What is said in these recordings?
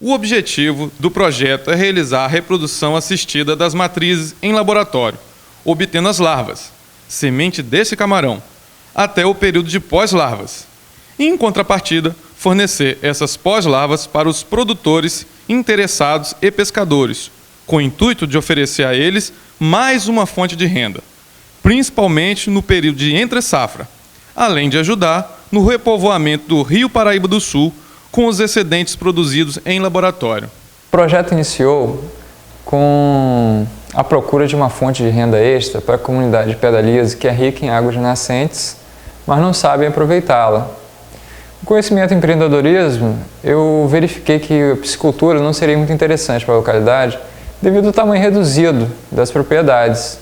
O objetivo do projeto é realizar a reprodução assistida das matrizes em laboratório, obtendo as larvas, semente desse camarão, até o período de pós-larvas. E, em contrapartida, fornecer essas pós-larvas para os produtores interessados e pescadores, com o intuito de oferecer a eles mais uma fonte de renda, principalmente no período de entre-safra, além de ajudar no repovoamento do Rio Paraíba do Sul com os excedentes produzidos em laboratório. O projeto iniciou com a procura de uma fonte de renda extra para a comunidade de Pedalias, que é rica em águas nascentes, mas não sabe aproveitá-la. Com conhecimento em empreendedorismo, eu verifiquei que a piscicultura não seria muito interessante para a localidade devido ao tamanho reduzido das propriedades.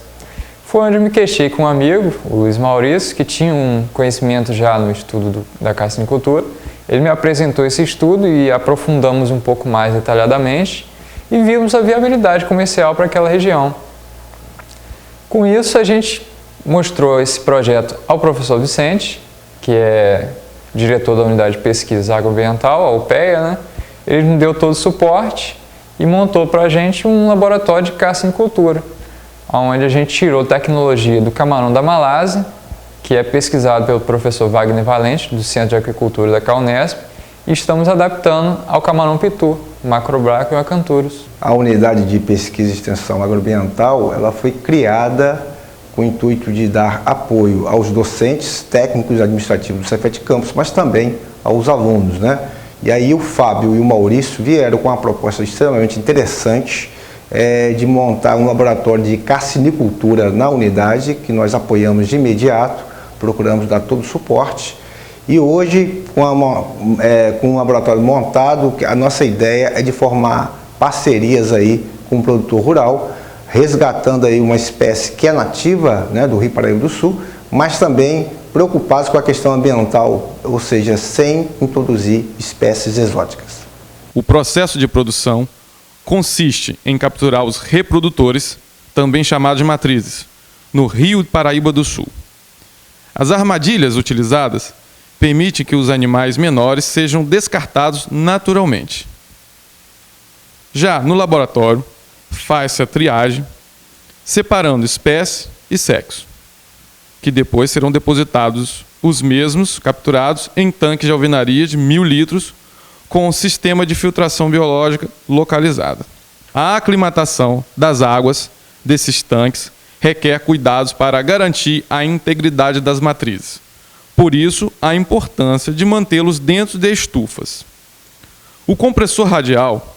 Foi onde eu me queixei com um amigo, o Luiz Maurício, que tinha um conhecimento já no estudo da carcinicultura. Ele me apresentou esse estudo e aprofundamos um pouco mais detalhadamente e vimos a viabilidade comercial para aquela região. Com isso, a gente mostrou esse projeto ao professor Vicente, que é diretor da Unidade de Pesquisa Agroambiental, a UPEA, né? Ele me deu todo o suporte e montou para a gente um laboratório de carcinicultura, onde a gente tirou tecnologia do camarão da Malásia, que é pesquisado pelo professor Wagner Valente, do Centro de Agricultura da CAUNESP, e estamos adaptando ao camarão pitu, Macrobrachium acanthurus. A Unidade de Pesquisa e Extensão Agroambiental ela foi criada com o intuito de dar apoio aos docentes, técnicos e administrativos do Cefet Campus, mas também aos alunos, né? E aí o Fábio e o Maurício vieram com uma proposta extremamente interessante de montar um laboratório de carcinicultura na unidade, que nós apoiamos de imediato, procuramos dar todo o suporte. E hoje, com um laboratório montado, a nossa ideia é de formar parcerias aí com o produtor rural, resgatando aí uma espécie que é nativa, né, do Rio Paraíba do Sul, mas também preocupados com a questão ambiental, ou seja, sem introduzir espécies exóticas. O processo de produção consiste em capturar os reprodutores, também chamados de matrizes, no Rio Paraíba do Sul. As armadilhas utilizadas permitem que os animais menores sejam descartados naturalmente. Já no laboratório, faz-se a triagem, separando espécie e sexo, que depois serão depositados os mesmos capturados em tanques de alvenaria de 1.000 litros com um sistema de filtração biológica localizada. A aclimatação das águas desses tanques requer cuidados para garantir a integridade das matrizes. Por isso, a importância de mantê-los dentro de estufas. O compressor radial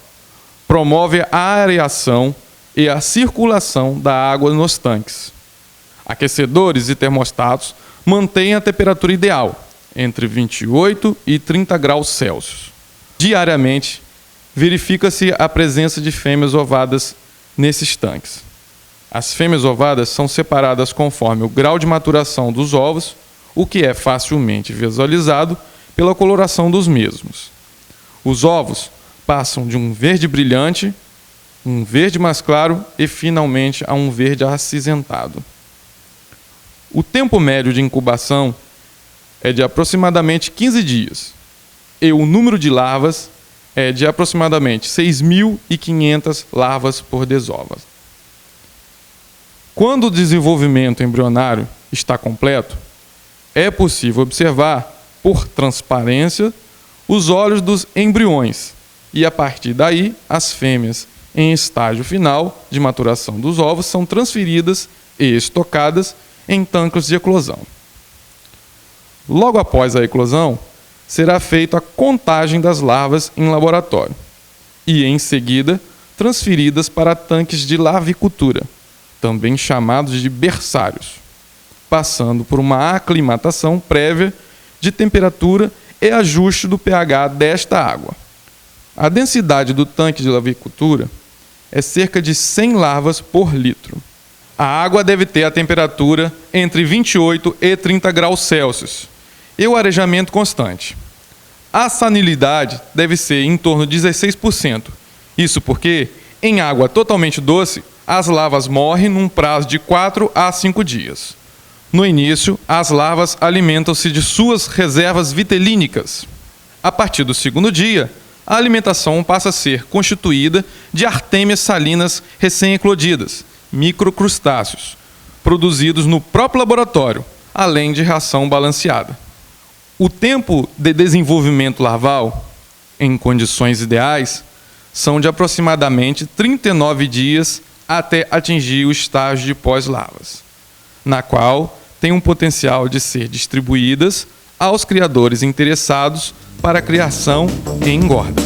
promove a areação e a circulação da água nos tanques. Aquecedores e termostatos mantêm a temperatura ideal, entre 28 e 30 graus Celsius. Diariamente, verifica-se a presença de fêmeas ovadas nesses tanques. As fêmeas ovadas são separadas conforme o grau de maturação dos ovos, o que é facilmente visualizado pela coloração dos mesmos. Os ovos passam de um verde brilhante, um verde mais claro e, finalmente, a um verde acinzentado. O tempo médio de incubação é de aproximadamente 15 dias e o número de larvas é de aproximadamente 6.500 larvas por desova. Quando o desenvolvimento embrionário está completo, é possível observar, por transparência, os olhos dos embriões e, a partir daí, as fêmeas, em estágio final de maturação dos ovos, são transferidas e estocadas em tanques de eclosão. Logo após a eclosão, será feita a contagem das larvas em laboratório e, em seguida, transferidas para tanques de larvicultura, também chamados de berçários, passando por uma aclimatação prévia de temperatura e ajuste do pH desta água. A densidade do tanque de larvicultura é cerca de 100 larvas por litro. A água deve ter a temperatura entre 28 e 30 graus Celsius e o arejamento constante. A salinidade deve ser em torno de 16%. Isso porque, em água totalmente doce, as larvas morrem num prazo de 4 a 5 dias. No início, as larvas alimentam-se de suas reservas vitelínicas. A partir do segundo dia, a alimentação passa a ser constituída de artêmias salinas recém-eclodidas, microcrustáceos, produzidos no próprio laboratório, além de ração balanceada. O tempo de desenvolvimento larval, em condições ideais, são de aproximadamente 39 dias até atingir o estágio de pós-larvas, na qual tem um potencial de ser distribuídas aos criadores interessados para a criação em engorda.